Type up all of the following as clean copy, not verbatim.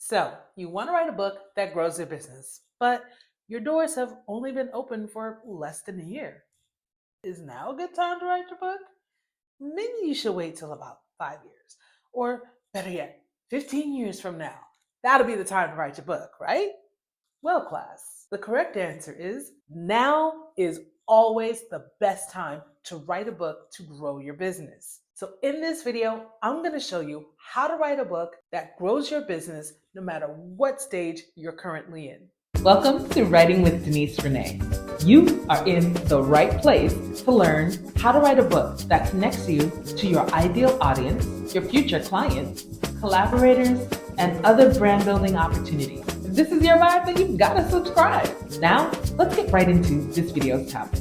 So, you want to write a book that grows your business, but your doors have only been open for less than a year. Is now a good time to write your book? Maybe you should wait till about 5 years. Or better yet, 15 years from now. That'll be the time to write your book, right? Well, class, the correct answer is now is always the best time to write a book to grow your business. So, in this video, I'm going to show you how to write a book that grows your business no matter what stage you're currently in. Welcome to Writing with Denise Renee. You are in the right place to learn how to write a book that connects you to your ideal audience, your future clients, collaborators, and other brand building opportunities. If this is your vibe, then you've got to subscribe. Now, let's get right into this video's topic.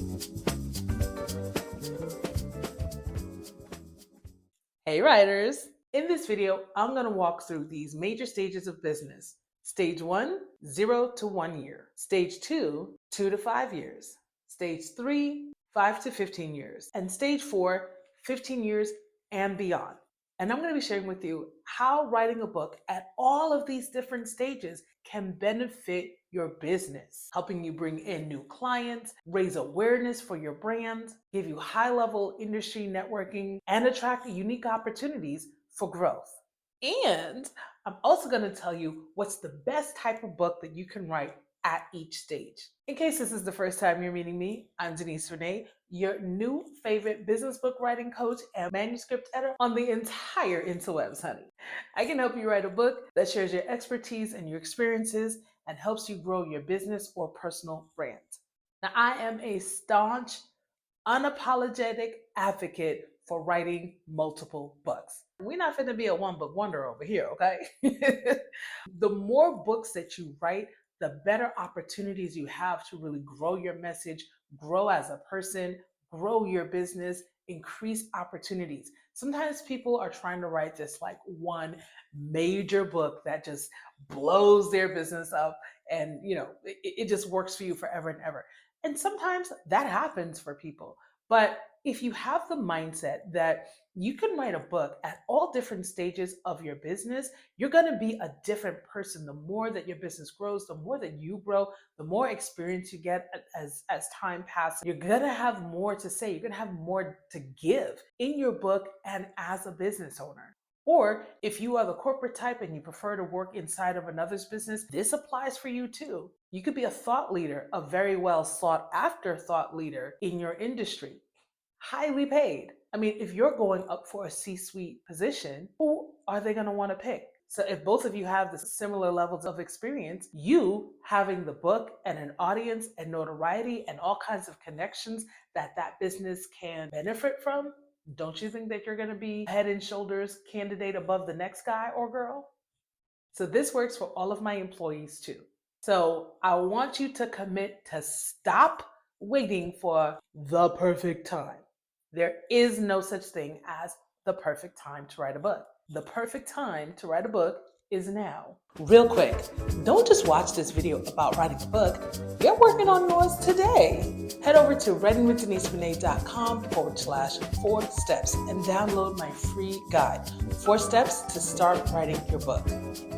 Hey writers! In this video, I'm going to walk through these major stages of business. Stage 1, 0 to 1 year. Stage 2, 2 to 5 years. Stage 3, 5 to 15 years. And stage 4, 15 years and beyond. And I'm going to be sharing with you how writing a book at all of these different stages can benefit your business, helping you bring in new clients, raise awareness for your brand, give you high-level industry networking, and attract unique opportunities for growth. And I'm also going to tell you what's the best type of book that you can write at each stage. In case this is the first time you're meeting me, I'm Denise Renee, your new favorite business book writing coach and manuscript editor on the entire interwebs, honey. I can help you write a book that shares your expertise and your experiences and helps you grow your business or personal brand. Now, I am a staunch, unapologetic advocate for writing multiple books. We're not going to be a one book wonder over here, okay? The more books that you write, the better opportunities you have to really grow your message, grow as a person, grow your business, increase opportunities. Sometimes people are trying to write this like one major book that just blows their business up and it just works for you forever and ever. And sometimes that happens for people. But if you have the mindset that you can write a book at all different stages of your business, you're going to be a different person. The more that your business grows, the more that you grow, the more experience you get as time passes. You're going to have more to say. You're going to have more to give in your book and as a business owner. Or if you are the corporate type and you prefer to work inside of another's business, this applies for you too. You could be a thought leader, a very well sought after thought leader in your industry, highly paid. I mean, if you're going up for a C-suite position, who are they going to want to pick? So if both of you have the similar levels of experience, you having the book and an audience and notoriety and all kinds of connections that business can benefit from, don't you think that you're going to be head and shoulders candidate above the next guy or girl? So this works for all of my employees too. So I want you to commit to stop waiting for the perfect time. There is no such thing as the perfect time to write a book. The perfect time to write a book is now. Real quick, don't just watch this video about writing a book. Get working on yours today. Head over to writingwithdeniserenee.com/4steps and download my free guide, 4 Steps to Start Writing Your Book.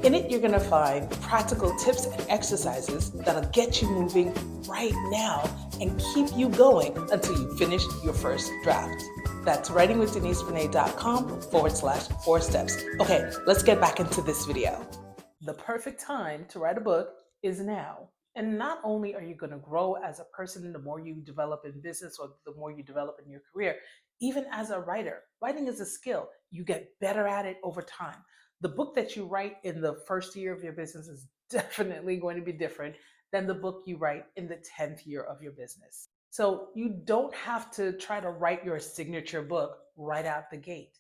In it, you're going to find practical tips and exercises that'll get you moving right now and keep you going until you finish your first draft. That's writingwithdeniserenee.com/4 steps. Okay, let's get back into this video. The perfect time to write a book is now. And not only are you going to grow as a person the more you develop in business or the more you develop in your career, even as a writer, writing is a skill. You get better at it over time. The book that you write in the first year of your business is definitely going to be different than the book you write in the 10th year of your business. So you don't have to try to write your signature book right out the gate.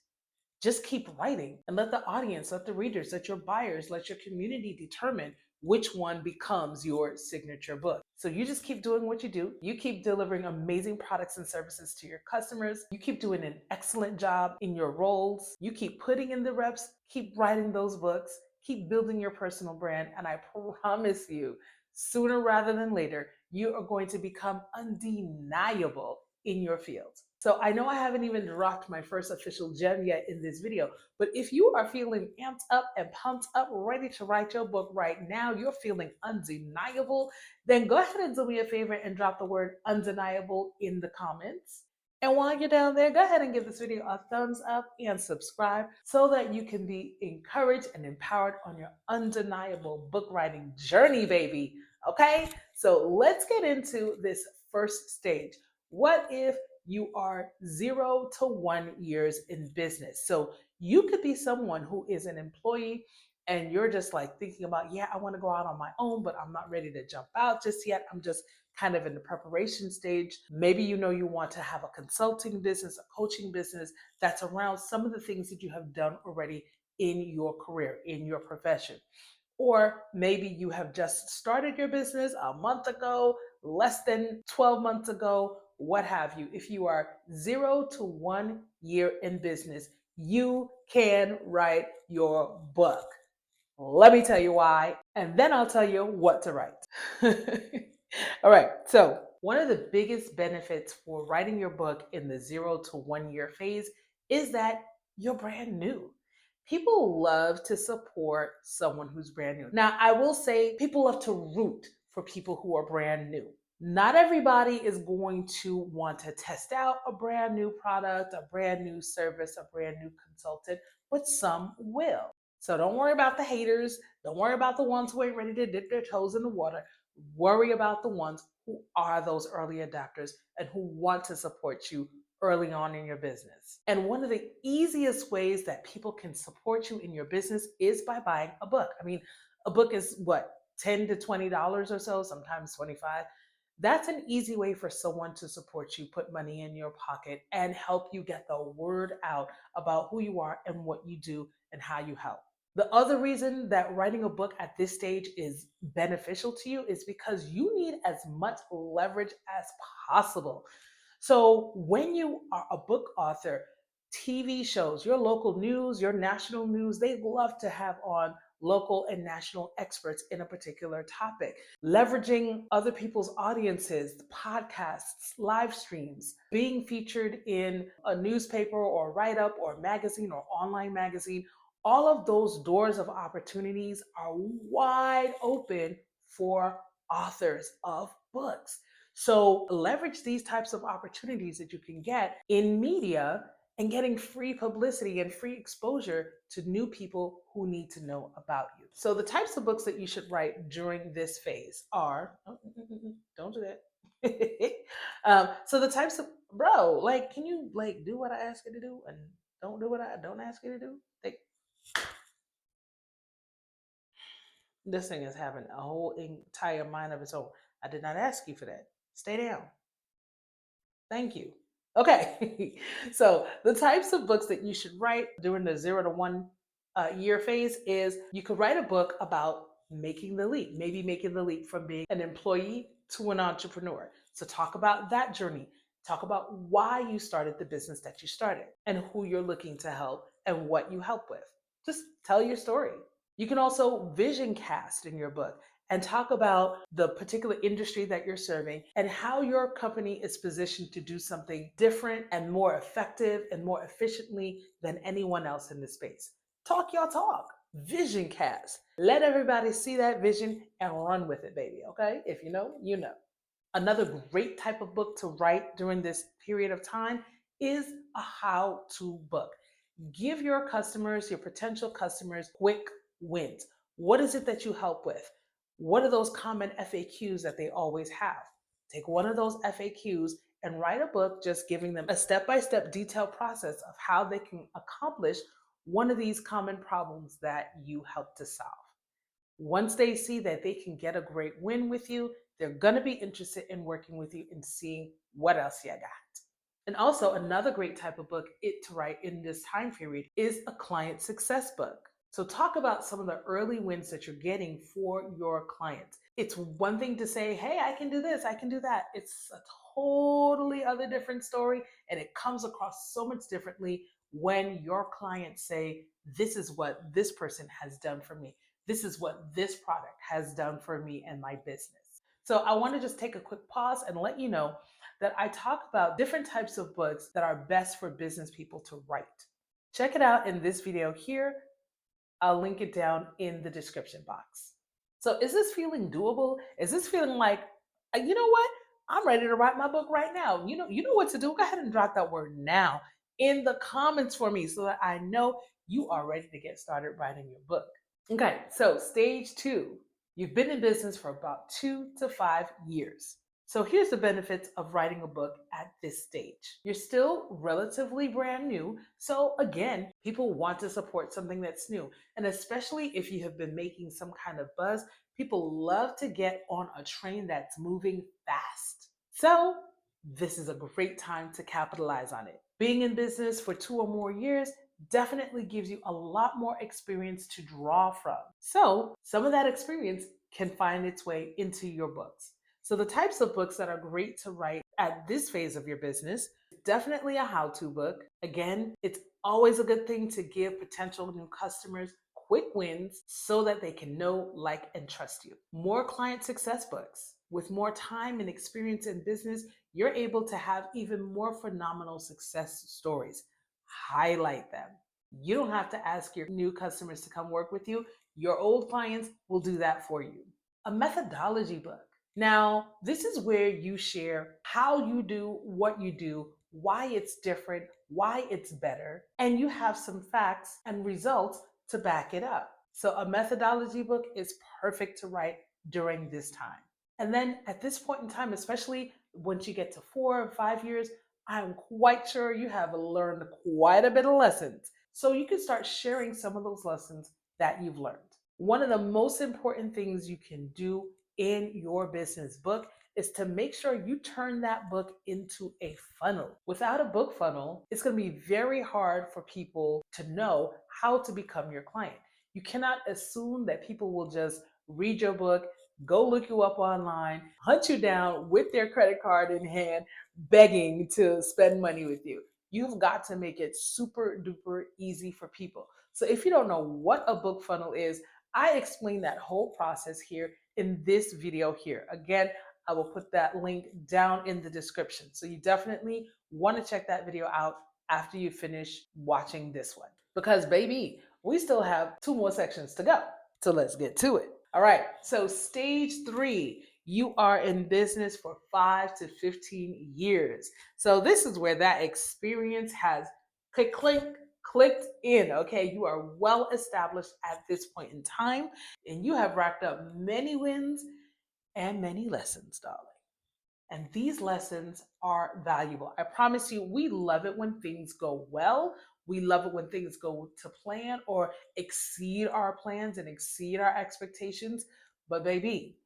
Just keep writing and let the audience, let the readers, let your buyers, let your community determine which one becomes your signature book. So you just keep doing what you do. You keep delivering amazing products and services to your customers. You keep doing an excellent job in your roles. You keep putting in the reps, keep writing those books, keep building your personal brand. And I promise you, sooner rather than later, you are going to become undeniable in your field. So I know I haven't even dropped my first official gem yet in this video, but if you are feeling amped up and pumped up, ready to write your book right now, you're feeling undeniable, then go ahead and do me a favor and drop the word undeniable in the comments. And while you're down there, go ahead and give this video a thumbs up and subscribe so that you can be encouraged and empowered on your undeniable book writing journey, baby. Okay? So let's get into this first stage. What if you are 0 to 1 years in business? So you could be someone who is an employee and you're just like thinking about, yeah, I want to go out on my own, but I'm not ready to jump out just yet. I'm just kind of in the preparation stage. Maybe you know you want to have a consulting business, a coaching business that's around some of the things that you have done already in your career, in your profession. Or maybe you have just started your business a month ago, less than 12 months ago, what have you. If you are 0 to 1 year in business, you can write your book. Let me tell you why, and then I'll tell you what to write. All right, so one of the biggest benefits for writing your book in the 0 to 1 year phase is that you're brand new. People love to support someone who's brand new. Now, I will say people love to root for people who are brand new. Not everybody is going to want to test out a brand new product, a brand new service, a brand new consultant, but some will. So don't worry about the haters. Don't worry about the ones who ain't ready to dip their toes in the water. Worry about the ones who are those early adopters and who want to support you early on in your business. And one of the easiest ways that people can support you in your business is by buying a book. I mean, a book is what, $10 to $20 or so, sometimes 25. That's an easy way for someone to support you, put money in your pocket, and help you get the word out about who you are and what you do and how you help. The other reason that writing a book at this stage is beneficial to you is because you need as much leverage as possible. So when you are a book author, TV shows, your local news, your national news, they love to have on local and national experts in a particular topic. Leveraging other people's audiences, podcasts, live streams, being featured in a newspaper or write up or magazine or online magazine, all of those doors of opportunities are wide open for authors of books. So leverage these types of opportunities that you can get in media and getting free publicity and free exposure to new people who need to know about you. So the types of books that you should write during this phase are, don't do that. So the types of, bro, like, can you like do what I ask you to do and don't do what I don't ask you to do? Like, this thing is having a whole entire mind of its own. I did not ask you for that. Stay down. Thank you. Okay, so the types of books that you should write during the 0 to 1 year phase is you could write a book about making the leap, maybe making the leap from being an employee to an entrepreneur. So talk about that journey. Talk about why you started the business that you started and who you're looking to help and what you help with. Just tell your story. You can also vision cast in your book and talk about the particular industry that you're serving and how your company is positioned to do something different and more effective and more efficiently than anyone else in the space. Talk your talk. Vision cast. Let everybody see that vision and run with it, baby. Okay? If you know, you know. Another great type of book to write during this period of time is a how to book. Give your customers, your potential customers, quick wins. What is it that you help with? What are those common FAQs that they always have? Take one of those FAQs and write a book just giving them a step-by-step detailed process of how they can accomplish one of these common problems that you help to solve. Once they see that they can get a great win with you, they're going to be interested in working with you and seeing what else you got. And also, another great type of book to write in this time period is a client success book. So talk about some of the early wins that you're getting for your clients. It's one thing to say, hey, I can do this, I can do that. It's a totally other different story, and it comes across so much differently when your clients say, this is what this person has done for me. This is what this product has done for me and my business. So I want to just take a quick pause and let you know that I talk about different types of books that are best for business people to write. Check it out in this video here. I'll link it down in the description box. So is this feeling doable? Is this feeling like, you know what? I'm ready to write my book right now. You know what to do. Go ahead and drop that word now in the comments for me so that I know you are ready to get started writing your book. Okay, so stage 2. You've been in business for about 2 to 5 years. So here's the benefits of writing a book at this stage. You're still relatively brand new. So again, people want to support something that's new. And especially if you have been making some kind of buzz, people love to get on a train that's moving fast. So this is a great time to capitalize on it. Being in business for 2 or more years definitely gives you a lot more experience to draw from. So some of that experience can find its way into your books. So the types of books that are great to write at this phase of your business, definitely a how-to book. Again, it's always a good thing to give potential new customers quick wins so that they can know, like, and trust you. More client success books. With more time and experience in business, you're able to have even more phenomenal success stories. Highlight them. You don't have to ask your new customers to come work with you. Your old clients will do that for you. A methodology book. Now, this is where you share how you do what you do, why it's different, why it's better, and you have some facts and results to back it up. So a methodology book is perfect to write during this time. And then at this point in time, especially once you get to 4 or 5 years, I'm quite sure you have learned quite a bit of lessons. So you can start sharing some of those lessons that you've learned. One of the most important things you can do in your business book is to make sure you turn that book into a funnel. Without a book funnel, it's going to be very hard for people to know how to become your client. You cannot assume that people will just read your book, go look you up online, hunt you down with their credit card in hand, begging to spend money with you. You've got to make it super duper easy for people. So if you don't know what a book funnel is, I explain that whole process here in this video here. Again, I will put that link down in the description. So you definitely want to check that video out after you finish watching this one. Because baby, we still have 2 more sections to go. So let's get to it. All right, so stage 3, you are in business for 5 to 15 years. So this is where that experience has clicked in, okay? You are well established at this point in time, and you have racked up many wins and many lessons, darling. And these lessons are valuable. I promise you, we love it when things go well. We love it when things go to plan or exceed our plans and exceed our expectations. But baby,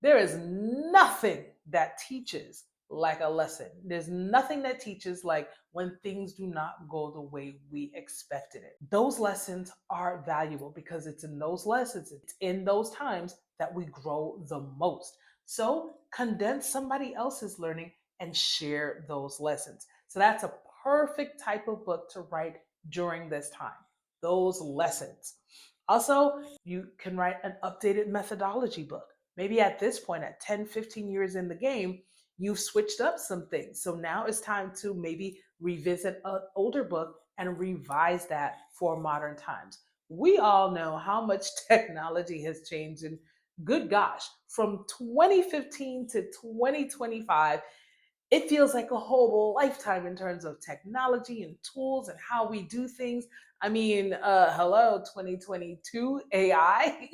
there is nothing that teaches like a lesson. There's nothing that teaches like when things do not go the way we expected it. Those lessons are valuable because it's in those lessons, it's in those times that we grow the most. So condense somebody else's learning and share those lessons. So that's a perfect type of book to write during this time, those lessons. Also, you can write an updated methodology book. Maybe at this point, at 10, 15 years in the game, you've switched up some things. So now it's time to maybe revisit an older book and revise that for modern times. We all know how much technology has changed. And good gosh, from 2015 to 2025, it feels like a whole lifetime in terms of technology and tools and how we do things. I mean, hello, 2022 AI.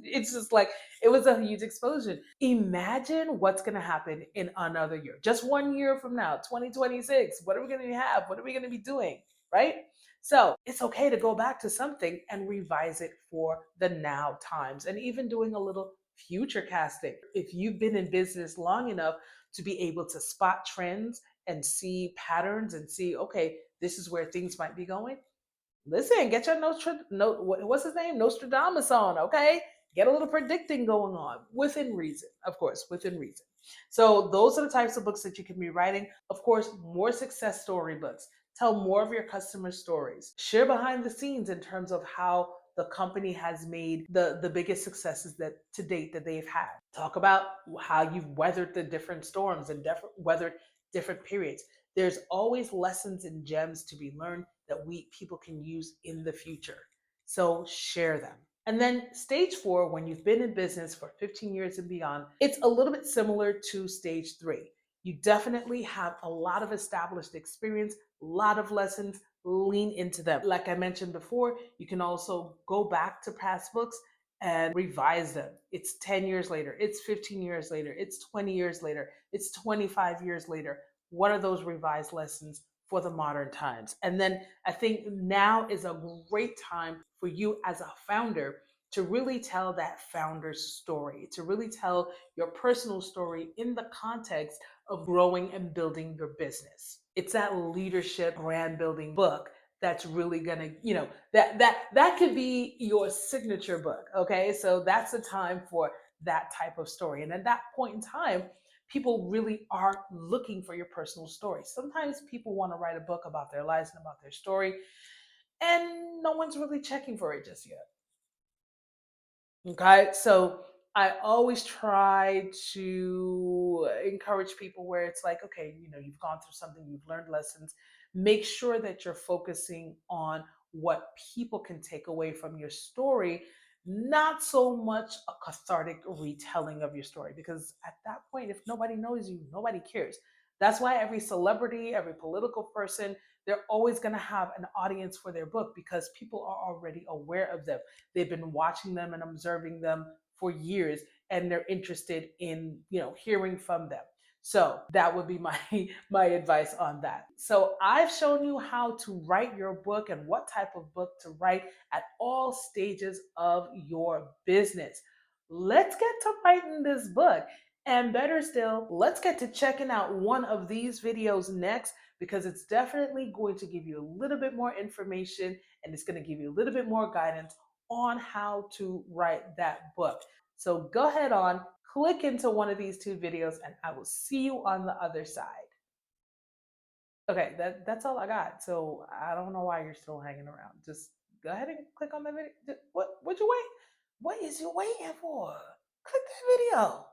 It's just like, it was a huge explosion. Imagine what's going to happen in another year, just 1 year from now, 2026. What are we going to have? What are we going to be doing? Right? So it's okay to go back to something and revise it for the now times and even doing a little future casting. If you've been in business long enough to be able to spot trends and see patterns and see, okay, this is where things might be going. Listen, get your what's his name? Nostradamus on, okay? Get a little predicting going on within reason, of course, within reason. So those are the types of books that you can be writing. Of course, more success story books. Tell more of your customer stories. Share behind the scenes in terms of how the company has made the biggest successes that to date that they've had. Talk about how you've weathered the different storms and weathered different periods. There's always lessons and gems to be learned that we people can use in the future. So share them. And then stage 4, when you've been in business for 15 years and beyond, it's a little bit similar to stage 3. You definitely have a lot of established experience, a lot of lessons, lean into them. Like I mentioned before, you can also go back to past books and revise them. It's 10 years later, it's 15 years later, it's 20 years later, it's 25 years later. What are those revised lessons for the modern times? And then I think now is a great time for you as a founder to really tell that founder's story, to really tell your personal story in the context of growing and building your business. It's that leadership brand building book that's really gonna, that could be your signature book. Okay. So that's the time for that type of story. And at that point in time, people really are looking for your personal story. Sometimes people want to write a book about their lives and about their story, and no one's really checking for it just yet. Okay, so I always try to encourage people where it's like, okay, you've gone through something, you've learned lessons. Make sure that you're focusing on what people can take away from your story, not so much a cathartic retelling of your story, because at that point, if nobody knows you, nobody cares. That's why every celebrity, every political person, they're always going to have an audience for their book because people are already aware of them. They've been watching them and observing them for years, and they're interested in, hearing from them. So that would be my my advice on that. So I've shown you how to write your book and what type of book to write at all stages of your business. Let's get to writing this book. And better still, let's get to checking out one of these videos next, because it's definitely going to give you a little bit more information and it's going to give you a little bit more guidance on how to write that book. So go ahead on, click into one of these two videos, and I will see you on the other side. Okay, that's all I got. So I don't know why you're still hanging around. Just go ahead and click on the video. What you wait? What is you waiting for? Click that video.